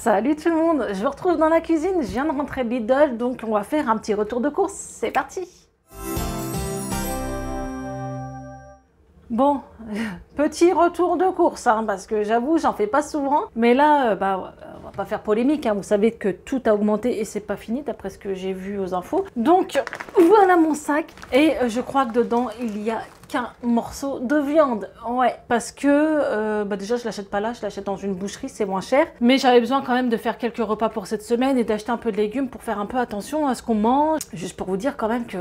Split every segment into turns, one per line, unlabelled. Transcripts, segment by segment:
Salut tout le monde, je vous retrouve dans la cuisine, je viens de rentrer de Lidl, donc on va faire un petit retour de course, c'est parti. Bon, petit retour de course, hein, parce que j'avoue, j'en fais pas souvent, mais là, on va pas faire polémique, hein, vous savez que tout a augmenté et c'est pas fini d'après ce que j'ai vu aux infos. Donc voilà mon sac, et je crois que dedans il y a qu'un morceau de viande, ouais, parce que déjà je l'achète pas là, je l'achète dans une boucherie, c'est moins cher, mais j'avais besoin quand même de faire quelques repas pour cette semaine et d'acheter un peu de légumes pour faire un peu attention à ce qu'on mange. Juste pour vous dire quand même que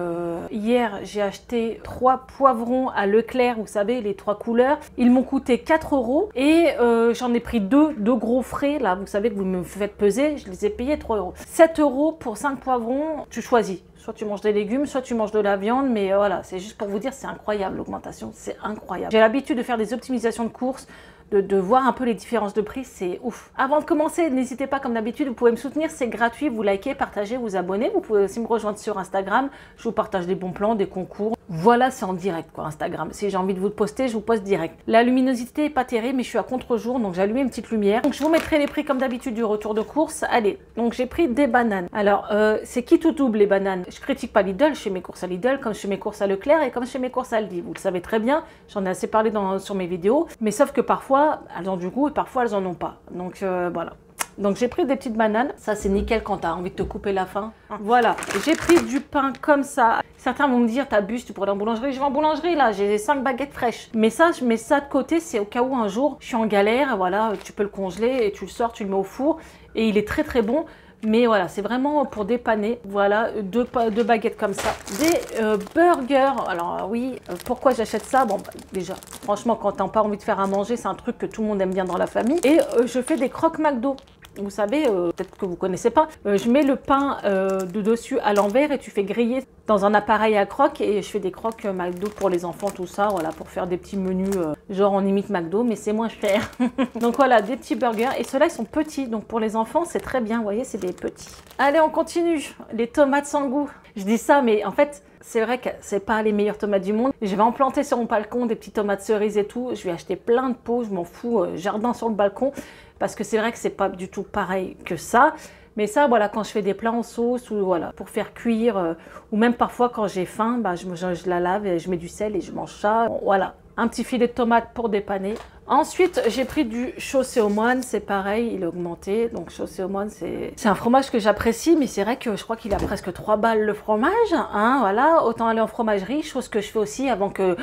hier j'ai acheté 3 poivrons à Leclerc, vous savez les 3 couleurs, ils m'ont coûté 4 € et j'en ai pris deux gros frais là, vous savez que vous me faites peser, je les ai payés 3 €. 7 € pour 5 poivrons, tu choisis. Soit tu manges des légumes, soit tu manges de la viande, mais voilà, c'est juste pour vous dire, c'est incroyable l'augmentation, c'est incroyable. J'ai l'habitude de faire des optimisations de courses, de voir un peu les différences de prix, c'est ouf. Avant de commencer, n'hésitez pas comme d'habitude, vous pouvez me soutenir, c'est gratuit, vous likez, partagez, vous abonnez, vous pouvez aussi me rejoindre sur Instagram, je vous partage des bons plans, des concours. Voilà, c'est en direct quoi, Instagram. Si j'ai envie de vous poster, je vous poste direct. La luminosité est pas terrible, mais je suis à contre-jour, donc j'ai allumé une petite lumière. Donc je vous mettrai les prix comme d'habitude du retour de course. Allez, donc j'ai pris des bananes. Alors, c'est qui tout double les bananes? Je critique pas Lidl, je fais mes courses à Lidl, comme je fais mes courses à Leclerc et comme je fais mes courses à Aldi. Vous le savez très bien, j'en ai assez parlé sur mes vidéos, mais sauf que parfois, elles ont du goût et parfois elles en ont pas. Donc voilà. Donc j'ai pris des petites bananes, ça c'est nickel quand tu as envie de te couper la faim. Voilà, j'ai pris du pain comme ça. Certains vont me dire, t'abuses, tu pourrais aller en boulangerie. Je vais en boulangerie là, j'ai 5 baguettes fraîches. Mais ça, je mets ça de côté, c'est au cas où un jour je suis en galère, voilà, tu peux le congeler et tu le sors, tu le mets au four. Et il est très très bon. Mais voilà, c'est vraiment pour dépanner. Voilà, deux baguettes comme ça. Des burgers. Alors oui, pourquoi j'achète ça? Bon, déjà, franchement, quand t'as pas envie de faire à manger, c'est un truc que tout le monde aime bien dans la famille. Et je fais des croque McDo. Vous savez, peut-être que vous connaissez pas, je mets le pain de dessus à l'envers et tu fais griller dans un appareil à croque et je fais des croques McDo pour les enfants, tout ça, voilà, pour faire des petits menus, genre on imite McDo, mais c'est moins cher. Donc voilà, des petits burgers et ceux-là ils sont petits, donc pour les enfants c'est très bien, vous voyez, c'est des petits. Allez, on continue, les tomates sans goût. Je dis ça, mais en fait, c'est vrai que c'est pas les meilleures tomates du monde. Je vais en planter sur mon balcon des petites tomates cerises et tout. Je vais acheter plein de pots, je m'en fous, jardin sur le balcon. Parce que c'est vrai que c'est pas du tout pareil que ça. Mais ça, voilà, quand je fais des plats en sauce ou voilà, pour faire cuire, ou même parfois quand j'ai faim, bah, je la lave et je mets du sel et je mange ça. Bon, voilà, un petit filet de tomate pour dépanner. Ensuite, j'ai pris du chaussé aux moines, c'est pareil, il est augmenté. Donc chaussé aux moines, c'est un fromage que j'apprécie, mais c'est vrai que je crois qu'il a presque 3 balles le fromage. Hein, voilà, autant aller en fromagerie, chose que je fais aussi avant que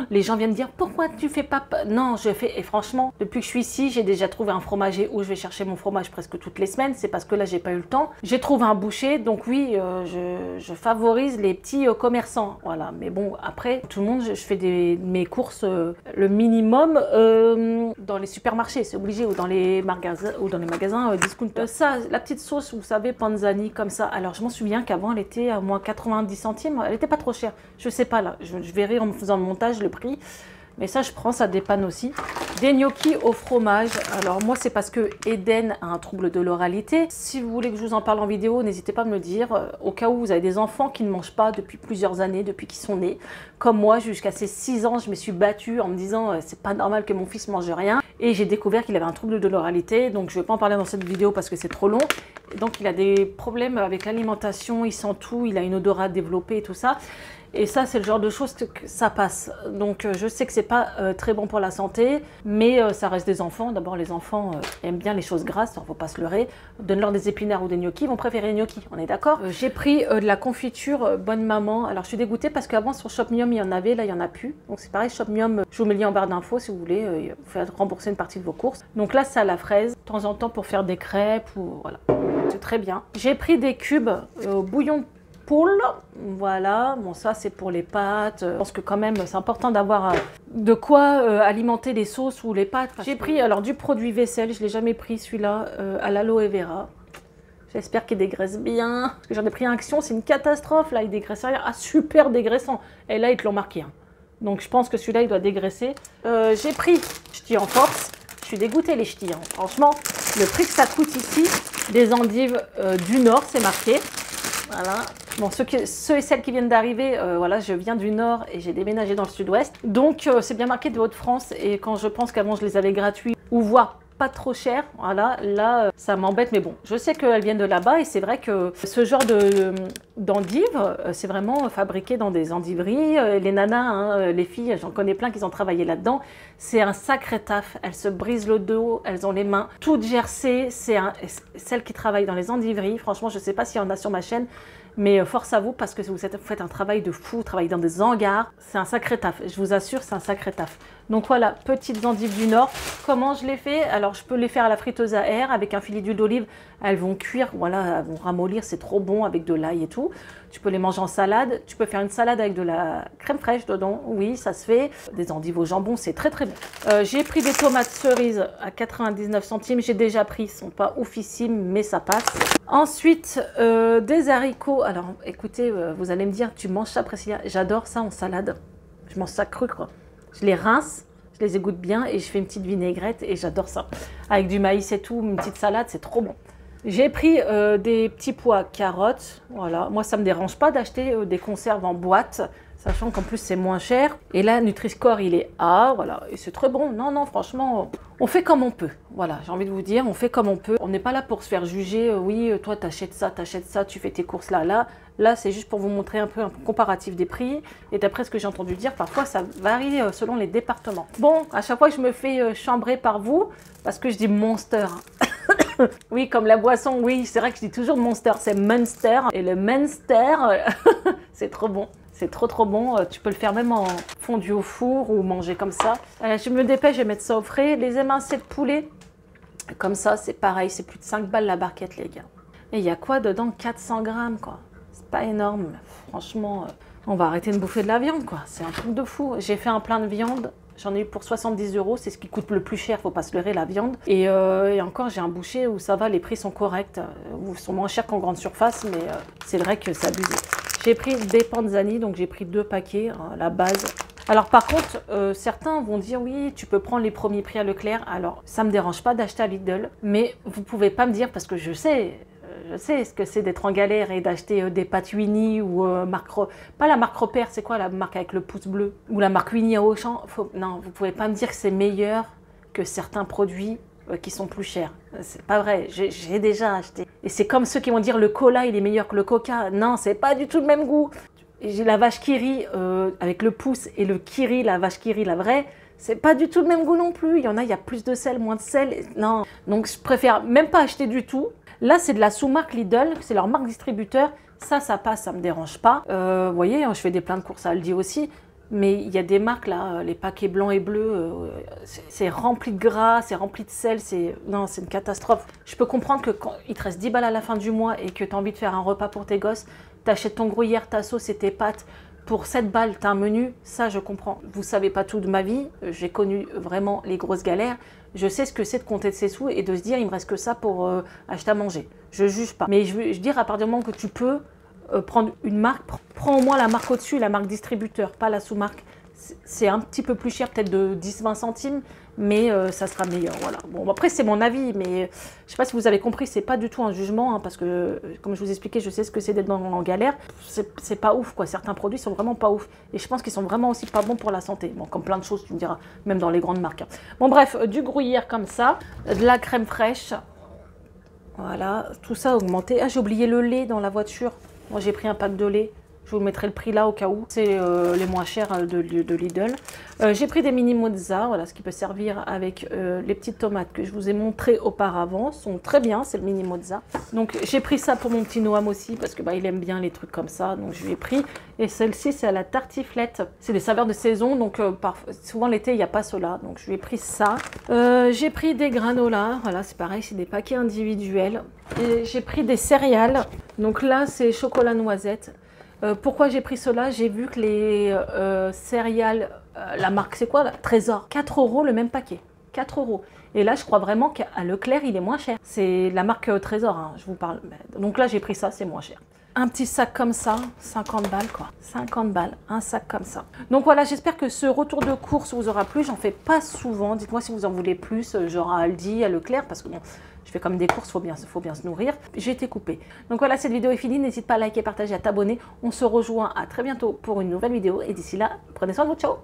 les gens viennent dire pourquoi tu fais pas... Non, je fais, et franchement, depuis que je suis ici, j'ai déjà trouvé un fromager où je vais chercher mon fromage presque toutes les semaines. C'est parce que là, j'ai pas eu le temps. J'ai trouvé un boucher, donc oui, je favorise les petits commerçants. Voilà, mais bon, après, tout le monde, je fais mes courses le minimum... dans les supermarchés, c'est obligé, ou dans les magasins discount. Ça, la petite sauce, vous savez, panzani comme ça. Alors, je m'en souviens qu'avant, elle était à moins 90 centimes. Elle n'était pas trop chère. Je sais pas, là. Je verrai en me faisant le montage le prix. Mais ça, je prends, ça dépanne aussi. Des gnocchis au fromage. Alors, moi, c'est parce que Eden a un trouble de l'oralité. Si vous voulez que je vous en parle en vidéo, n'hésitez pas à me le dire. Au cas où vous avez des enfants qui ne mangent pas depuis plusieurs années, depuis qu'ils sont nés. Comme moi, jusqu'à ses 6 ans, je me suis battue en me disant c'est pas normal que mon fils mange rien. Et j'ai découvert qu'il avait un trouble de l'oralité. Donc, je ne vais pas en parler dans cette vidéo parce que c'est trop long. Donc, il a des problèmes avec l'alimentation. Il sent tout. Il a une odorat développée et tout ça. Et ça, c'est le genre de choses que ça passe. Donc, je sais que c'est pas très bon pour la santé, mais ça reste des enfants. D'abord, les enfants aiment bien les choses grasses, il ne faut pas se leurrer. Donne-leur des épinards ou des gnocchis, ils vont préférer les gnocchis, on est d'accord. J'ai pris de la confiture Bonne Maman. Alors, je suis dégoûtée parce qu'avant, sur Shopmium, il y en avait, là, il n'y en a plus. Donc, c'est pareil, Shopmium, je vous mets le lien en barre d'infos si vous voulez. Vous faites rembourser une partie de vos courses. Donc là, c'est à la fraise, de temps en temps pour faire des crêpes ou voilà. C'est très bien. J'ai pris des cubes bouillon poule, voilà, bon ça c'est pour les pâtes, je pense que quand même c'est important d'avoir de quoi alimenter les sauces ou les pâtes. J'ai pris alors du produit vaisselle, je l'ai jamais pris celui-là, à l'aloe vera. J'espère qu'il dégraisse bien, parce que j'en ai pris un Action, c'est une catastrophe là, il dégraisse rien, ah super dégraissant, et là ils te l'ont marqué. Hein. Donc je pense que celui-là il doit dégraisser. J'ai pris ch'tis en force, je suis dégoûtée les ch'tis, hein. Franchement, le prix que ça coûte ici, des endives du Nord, c'est marqué. Voilà. Bon, ceux et celles qui viennent d'arriver, voilà, je viens du Nord et j'ai déménagé dans le Sud-Ouest. Donc, c'est bien marqué de Hauts-de-France. Et quand je pense qu'avant, je les avais gratuits ou voire pas trop chères. Voilà, là, ça m'embête, mais bon, je sais qu'elles viennent de là-bas et c'est vrai que ce genre d'endives, c'est vraiment fabriqué dans des endiveries. Les nanas, hein, les filles, j'en connais plein qui ont travaillé là-dedans. C'est un sacré taf. Elles se brisent le dos, elles ont les mains toutes gercées. C'est celles qui travaillent dans les endiveries. Franchement, je ne sais pas s'il y en a sur ma chaîne. Mais force à vous parce que vous faites un travail de fou, travaillez dans des hangars, c'est un sacré taf, je vous assure, c'est un sacré taf. Donc voilà, petites endives du Nord. Comment je les fais? Alors je peux les faire à la friteuse à air avec un filet d'huile d'olive, elles vont cuire, voilà, elles vont ramollir, c'est trop bon avec de l'ail et tout. Tu peux les manger en salade, tu peux faire une salade avec de la crème fraîche dedans, oui, ça se fait. Des endives au jambon, c'est très très bon. J'ai pris des tomates cerises à 99 centimes, j'ai déjà pris, ils sont pas oufissimes, mais ça passe. Ensuite, des haricots. Alors, écoutez, vous allez me dire, tu manges ça, Priscilla? J'adore ça en salade. Je mange ça cru, quoi. Je les rince, je les égoutte bien et je fais une petite vinaigrette et j'adore ça. Avec du maïs et tout, une petite salade, c'est trop bon. J'ai pris des petits pois carottes. Voilà, moi, ça ne me dérange pas d'acheter des conserves en boîte, sachant qu'en plus, c'est moins cher. Et là, Nutri-Score, il est A, voilà, et c'est très bon. Non, non, franchement, on fait comme on peut. Voilà, j'ai envie de vous dire, on fait comme on peut. On n'est pas là pour se faire juger. Oui, toi, t'achètes ça, tu fais tes courses là, là. Là, c'est juste pour vous montrer un peu un comparatif des prix. Et d'après ce que j'ai entendu dire, parfois, ça varie selon les départements. Bon, à chaque fois, je me fais chambrer par vous, parce que je dis Monster. Oui, comme la boisson, oui, c'est vrai que je dis toujours Monster, c'est Munster. Et le Munster, c'est trop bon. C'est trop trop bon, tu peux le faire même en fondu au four ou manger comme ça. Je me dépêche, je vais mettre ça au frais. Les émincés de poulet, comme ça, c'est pareil, c'est plus de 5 balles la barquette, les gars. Et il y a quoi dedans? 400 grammes, quoi. C'est pas énorme, franchement, on va arrêter de bouffer de la viande, quoi. C'est un truc de fou. J'ai fait un plein de viande. J'en ai eu pour 70 €, c'est ce qui coûte le plus cher, faut pas se leurrer, la viande. Et encore, j'ai un boucher où ça va, les prix sont corrects. Ils sont moins chers qu'en grande surface, mais c'est vrai que c'est abusé. J'ai pris des panzani, donc j'ai pris 2 paquets, hein, la base. Alors par contre, certains vont dire oui, tu peux prendre les premiers prix à Leclerc. Alors ça me dérange pas d'acheter à Lidl, mais vous pouvez pas me dire, parce que je sais ce que c'est d'être en galère et d'acheter des pâtes Winnie ou pas la marque Repère, c'est quoi la marque avec le pouce bleu? Ou la marque Winnie à Auchan. Non, vous pouvez pas me dire que c'est meilleur que certains produits qui sont plus chers. C'est pas vrai, j'ai déjà acheté. Et c'est comme ceux qui vont dire le cola il est meilleur que le coca. Non, c'est pas du tout le même goût. J'ai la vache qui rit avec le pouce et le kiri, la vache qui rit, la vraie. C'est pas du tout le même goût non plus. Il y en a, il y a plus de sel, moins de sel. Non, donc je préfère même pas acheter du tout. Là, c'est de la sous-marque Lidl, c'est leur marque distributeur. Ça passe, ça me dérange pas. Vous voyez, je fais des plein de courses à Aldi aussi. Mais il y a des marques là, les paquets blancs et bleus, c'est rempli de gras, c'est rempli de sel, non, c'est une catastrophe. Je peux comprendre que quand il te reste 10 balles à la fin du mois et que tu as envie de faire un repas pour tes gosses, tu achètes ton gruyère, ta sauce et tes pâtes. Pour 7 balles, tu as un menu, ça je comprends. Vous savez pas tout de ma vie, j'ai connu vraiment les grosses galères. Je sais ce que c'est de compter de ses sous et de se dire il me reste que ça pour acheter à manger. Je juge pas. Mais je veux dire, à partir du moment que tu peux prendre une marque, prends au moins la marque au-dessus, la marque distributeur, pas la sous-marque. C'est un petit peu plus cher, peut-être de 10-20 centimes, mais ça sera meilleur. Voilà. Bon, après, c'est mon avis, mais je ne sais pas si vous avez compris, c'est pas du tout un jugement, hein, parce que, comme je vous expliquais, je sais ce que c'est d'être en galère. C'est pas ouf, quoi. Certains produits sont vraiment pas ouf. Et je pense qu'ils sont vraiment aussi pas bons pour la santé. Bon, comme plein de choses, tu me diras, même dans les grandes marques. Hein. Bon, bref, du gruyère comme ça, de la crème fraîche. Voilà, tout ça augmenté. Ah, j'ai oublié le lait dans la voiture. Moi, j'ai pris un pack de lait. Je vous mettrai le prix là au cas où. C'est les moins chers de Lidl. J'ai pris des mini mozza, voilà, ce qui peut servir avec les petites tomates que je vous ai montrées auparavant. Sont très bien, c'est le mini mozza. Donc j'ai pris ça pour mon petit Noam aussi parce que il aime bien les trucs comme ça. Donc je lui ai pris. Et celle-ci, c'est à la tartiflette. C'est des saveurs de saison, donc souvent l'été il n'y a pas cela. Donc je lui ai pris ça. J'ai pris des granolas. Voilà, c'est pareil, c'est des paquets individuels. Et j'ai pris des céréales. Donc là, c'est chocolat noisette. Pourquoi j'ai pris cela? J'ai vu que les céréales, la marque c'est quoi là? Trésor, 4 € le même paquet, 4 €. Et là je crois vraiment qu'à Leclerc il est moins cher. C'est la marque Trésor, hein, je vous parle. Donc là j'ai pris ça, c'est moins cher. Un petit sac comme ça, 50 balles quoi. 50 balles, un sac comme ça. Donc voilà, j'espère que ce retour de course vous aura plu. J'en fais pas souvent. Dites-moi si vous en voulez plus, genre à Aldi, à Leclerc, parce que bon, je fais comme des courses, faut bien se nourrir. J'ai été coupée. Donc voilà, cette vidéo est finie. N'hésite pas à liker, partager, à t'abonner. On se rejoint à très bientôt pour une nouvelle vidéo. Et d'ici là, prenez soin de vous. Ciao!